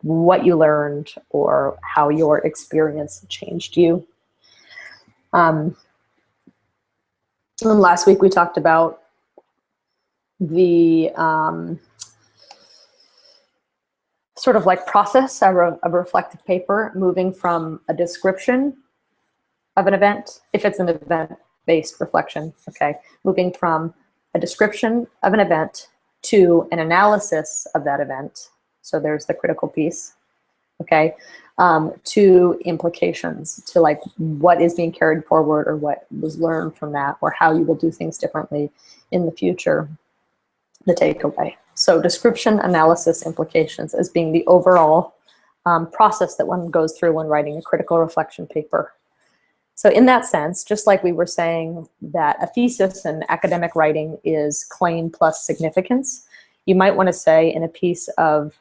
what you learned or how your experience changed you. And last week we talked about the sort of like process of a reflective paper, moving from a description of an event, if it's an event-based reflection, okay, moving from a description of an event to an analysis of that event. So there's the critical piece, okay, to implications, to like what is being carried forward or what was learned from that or how you will do things differently in the future, the takeaway. So description, analysis, implications as being the overall process that one goes through when writing a critical reflection paper. So in that sense, just like we were saying that a thesis in academic writing is claim plus significance, you might want to say in a piece of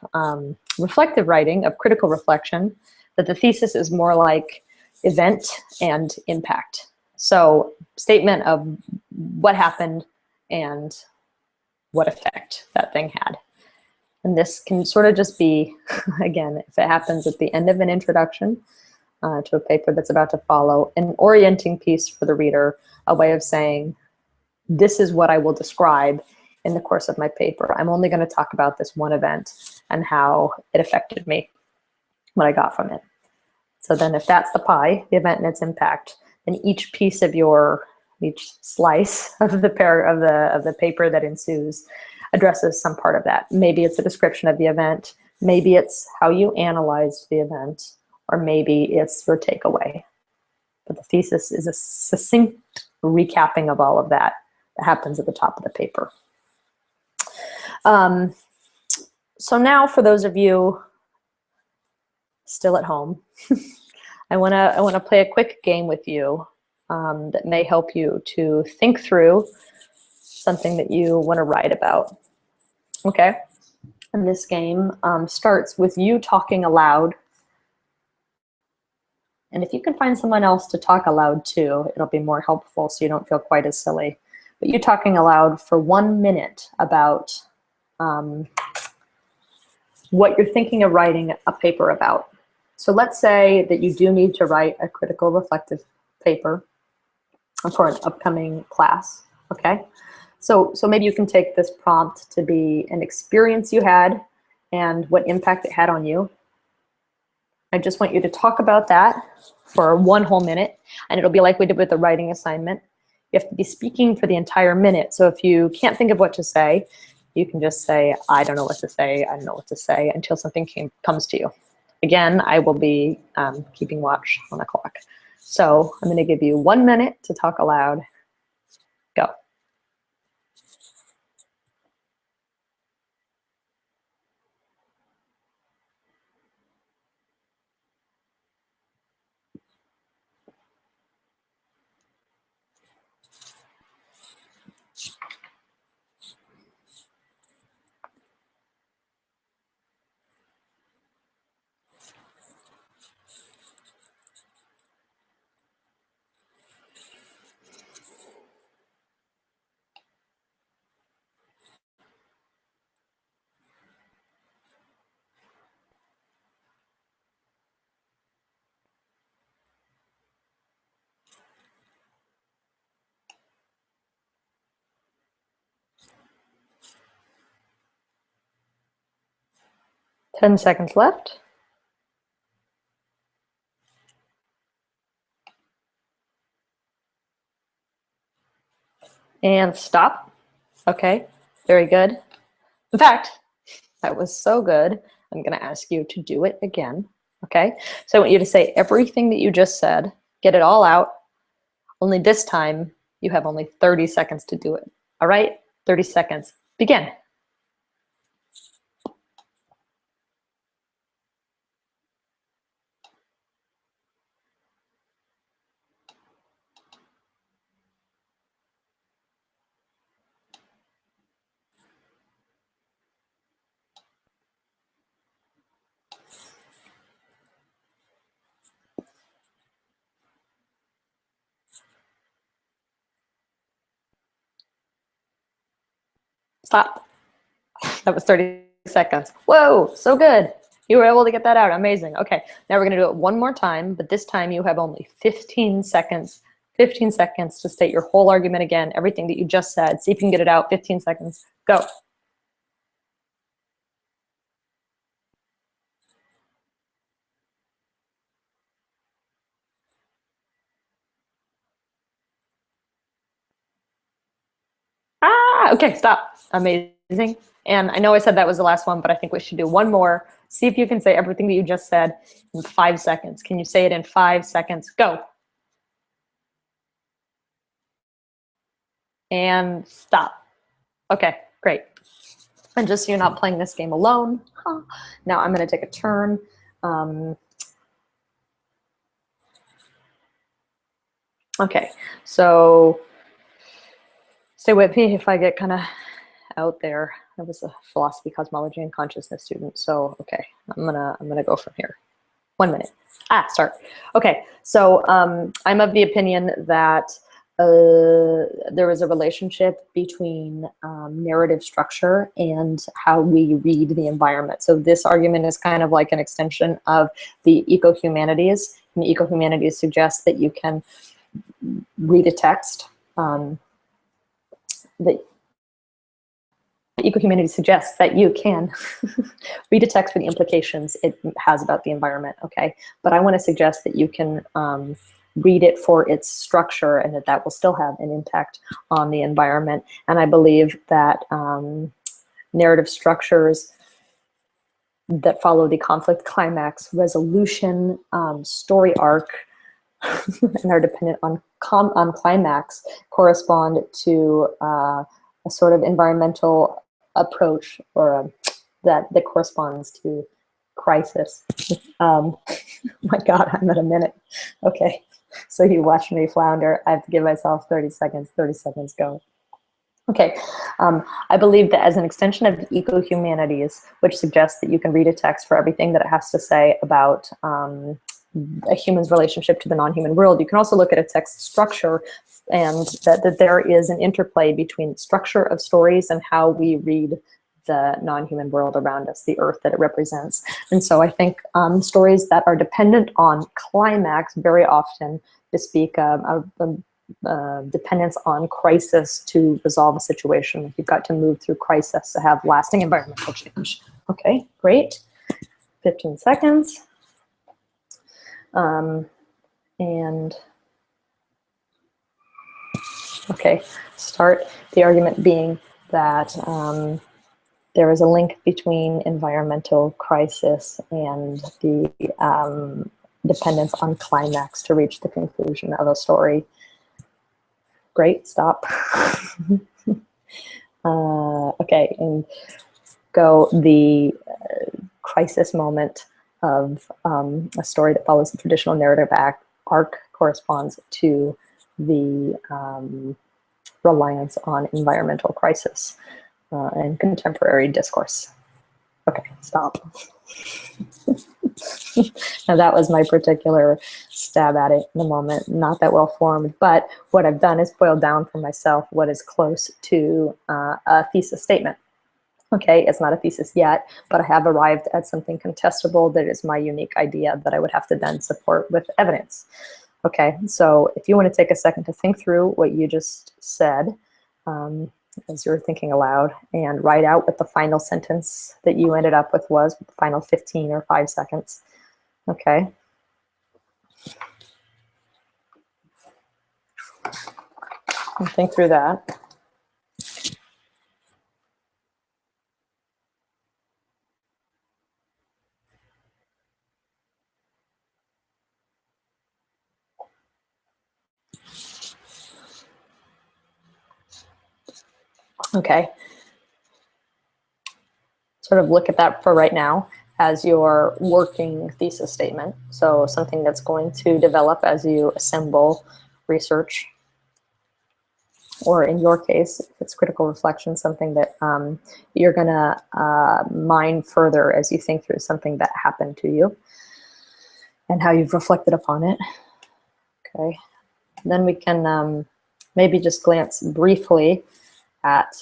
reflective writing, of critical reflection, that the thesis is more like event and impact. So statement of what happened and what effect that thing had. And this can sort of just be, again, if it happens at the end of an introduction, to a paper that's about to follow, an orienting piece for the reader, a way of saying, this is what I will describe in the course of my paper. I'm only going to talk about this one event and how it affected me, what I got from it. So then if that's the pie, the event and its impact, then each piece of each slice of the paper that ensues addresses some part of that. Maybe it's a description of the event, maybe it's how you analyzed the event, or maybe it's your takeaway. But the thesis is a succinct recapping of all of that happens at the top of the paper. So now for those of you still at home, I wanna play a quick game with you that may help you to think through something that you want to write about. Okay, and this game starts with you talking aloud. And if you can find someone else to talk aloud to, it'll be more helpful so you don't feel quite as silly. But you talking aloud for 1 minute about what you're thinking of writing a paper about. So let's say that you do need to write a critical reflective paper for an upcoming class, okay? So maybe you can take this prompt to be an experience you had and what impact it had on you. I just want you to talk about that for 1 whole minute, and it'll be like we did with the writing assignment. You have to be speaking for the entire minute. So if you can't think of what to say, you can just say, I don't know what to say, I don't know what to say, until something comes to you. Again, I will be keeping watch on the clock. So I'm going to give you 1 minute to talk aloud. Go. Ten seconds left. And stop. Okay, very good. In fact, that was so good, I'm going to ask you to do it again. Okay, so I want you to say everything that you just said, get it all out. Only this time, you have only 30 seconds to do it. All right, 30 seconds. Begin. Stop. That was 30 seconds. Whoa, so good. You were able to get that out. Amazing. Okay, now we're going to do it 1 more time, but this time you have only 15 seconds. 15 seconds to state your whole argument again, everything that you just said. See if you can get it out. 15 seconds. Go. Okay, stop. Amazing. And I know I said that was the last one, but I think we should do 1 more. See if you can say everything that you just said in 5 seconds. Can you say it in 5 seconds? Go. And stop. Okay, great. And just so you're not playing this game alone, now I'm going to take a turn. Okay, so stay with me if I get kind of out there. I was a philosophy, cosmology, and consciousness student, so okay, I'm gonna go from here. 1 minute. Start. Okay, so I'm of the opinion that there is a relationship between narrative structure and how we read the environment. So this argument is kind of like an extension of the eco-humanities in eco-humanities suggests that you can read a text. That eco-humanities suggests that you can read a text for the implications it has about the environment, okay? But I want to suggest that you can read it for its structure, and that will still have an impact on the environment. And I believe that narrative structures that follow the conflict climax resolution story arc and are dependent on climax correspond to a sort of environmental approach, or that corresponds to crisis. My God, I'm at a minute. Okay, so you watched me flounder. I have to give myself 30 seconds. 30 seconds, go. Okay, I believe that as an extension of eco-humanities, which suggests that you can read a text for everything that it has to say about a human's relationship to the non-human world, you can also look at a text structure, and that there is an interplay between the structure of stories and how we read the non-human world around us, the earth that it represents. And so I think stories that are dependent on climax very often bespeak dependence on crisis to resolve a situation. You've got to move through crisis to have lasting environmental change. Okay, great. 15 seconds. And okay, start the argument being that there is a link between environmental crisis and the dependence on climax to reach the conclusion of a story. Great, stop. Okay, and go the crisis moment of a story that follows the traditional narrative arc corresponds to the reliance on environmental crisis and contemporary discourse. Okay, stop. Now that was my particular stab at it in the moment, not that well formed, but what I've done is boiled down for myself what is close to a thesis statement. Okay, it's not a thesis yet, but I have arrived at something contestable that is my unique idea that I would have to then support with evidence. Okay, so if you want to take a second to think through what you just said as you're thinking aloud, and write out what the final sentence that you ended up with was, the final 15 or 5 seconds. Okay. And think through that. Okay. Sort of look at that for right now as your working thesis statement. So something that's going to develop as you assemble research, or in your case, if it's critical reflection, something that you're gonna mine further as you think through something that happened to you and how you've reflected upon it. Okay, then we can maybe just glance briefly at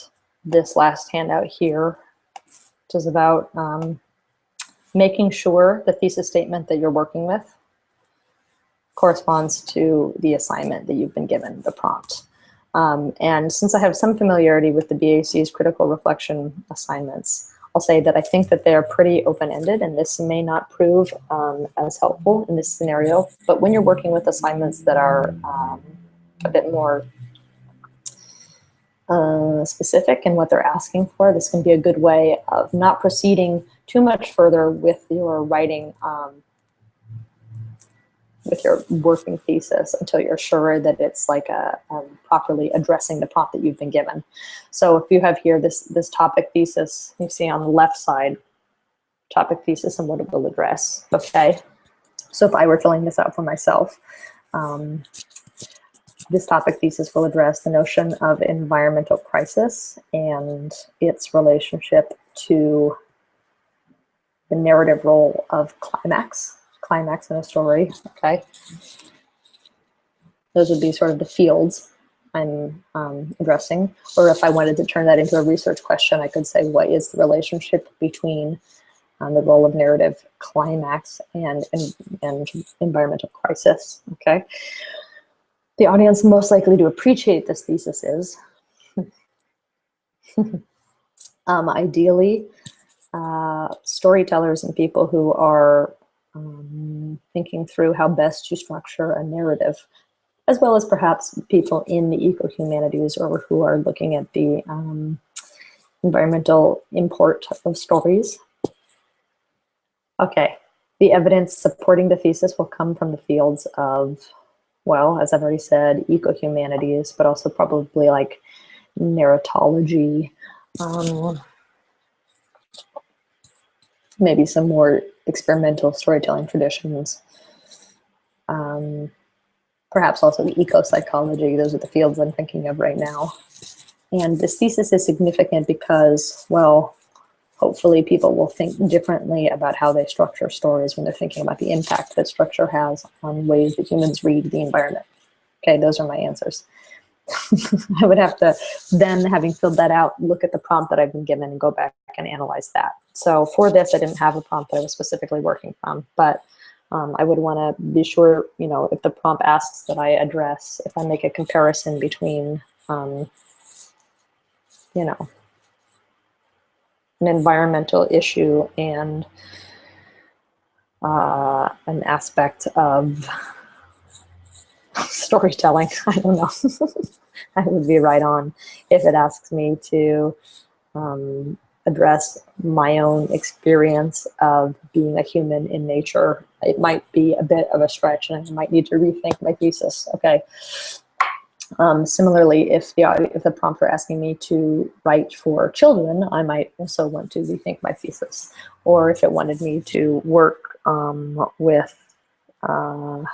this last handout here, which is about making sure the thesis statement that you're working with corresponds to the assignment that you've been given, the prompt. And since I have some familiarity with the BAC's critical reflection assignments, I'll say that I think that they're pretty open-ended, and this may not prove as helpful in this scenario, but when you're working with assignments that are a bit more specific in what they're asking for, this can be a good way of not proceeding too much further with your writing, with your working thesis, until you're sure that it's like properly addressing the prompt that you've been given. So if you have here this topic thesis, you see on the left side, topic thesis and what it will address, okay? So if I were filling this out for myself, this topic thesis will address the notion of environmental crisis and its relationship to the narrative role of climax in a story, okay? Those would be sort of the fields I'm addressing. Or if I wanted to turn that into a research question, I could say, what is the relationship between on the role of narrative climax and environmental crisis, okay? The audience most likely to appreciate this thesis is, ideally, storytellers and people who are thinking through how best to structure a narrative, as well as perhaps people in the eco-humanities or who are looking at the environmental import of stories. Okay, the evidence supporting the thesis will come from the fields of, well, as I've already said, eco-humanities, but also probably like narratology, maybe some more experimental storytelling traditions, perhaps also the eco-psychology. Those are the fields I'm thinking of right now. And this thesis is significant because, well, hopefully people will think differently about how they structure stories when they're thinking about the impact that structure has on ways that humans read the environment. Okay, those are my answers. I would have to then, having filled that out, look at the prompt that I've been given and go back and analyze that. So for this, I didn't have a prompt that I was specifically working from, but I would want to be sure, you know, if the prompt asks that I address, if I make a comparison between, you know, an environmental issue and an aspect of storytelling, I don't know. I would be right on if it asks me to address my own experience of being a human in nature. It might be a bit of a stretch and I might need to rethink my thesis, okay? Similarly, if the prompt were asking me to write for children, I might also want to rethink my thesis. Or if it wanted me to work with, I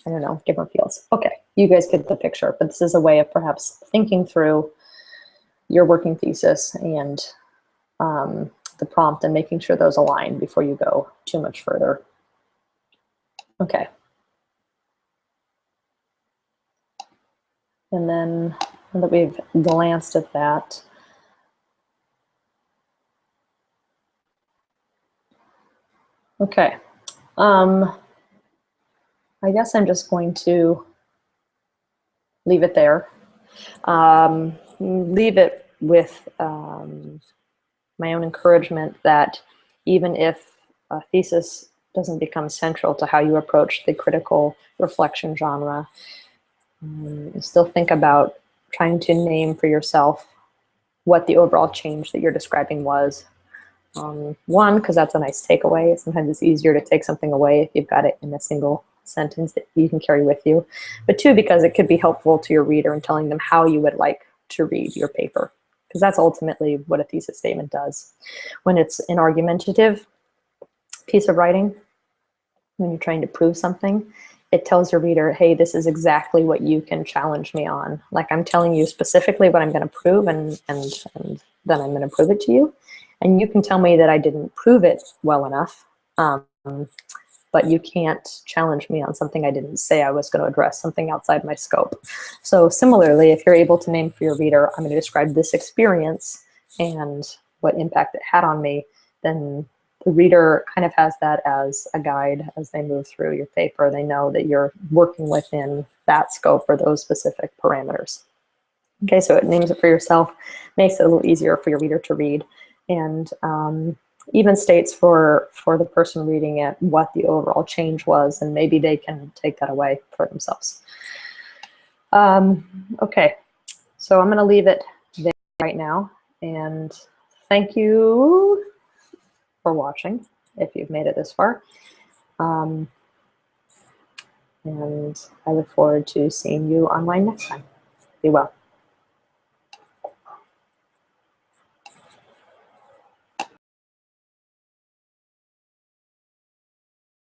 don't know, different fields. Okay, you guys get the picture, but this is a way of perhaps thinking through your working thesis and the prompt and making sure those align before you go too much further. Okay. And then, now that we've glanced at that, okay. I guess I'm just going to leave it there. Leave it with my own encouragement that even if a thesis doesn't become central to how you approach the critical reflection genre, still think about trying to name for yourself what the overall change that you're describing was. One, because that's a nice takeaway. Sometimes it's easier to take something away if you've got it in a single sentence that you can carry with you. But two, because it could be helpful to your reader in telling them how you would like to read your paper, because that's ultimately what a thesis statement does. When it's an argumentative piece of writing, when you're trying to prove something, it tells your reader, hey, this is exactly what you can challenge me on. Like, I'm telling you specifically what I'm going to prove, and then I'm going to prove it to you. And you can tell me that I didn't prove it well enough, but you can't challenge me on something I didn't say I was going to address, something outside my scope. So similarly, if you're able to name for your reader, I'm going to describe this experience and what impact it had on me, then the reader kind of has that as a guide as they move through your paper. They know that you're working within that scope or those specific parameters. Okay, so it names it for yourself, makes it a little easier for your reader to read, and even states for the person reading it what the overall change was, and maybe they can take that away for themselves. Okay, so I'm going to leave it there right now, and thank you for watching if you've made it this far. And I look forward to seeing you online next time. Be well.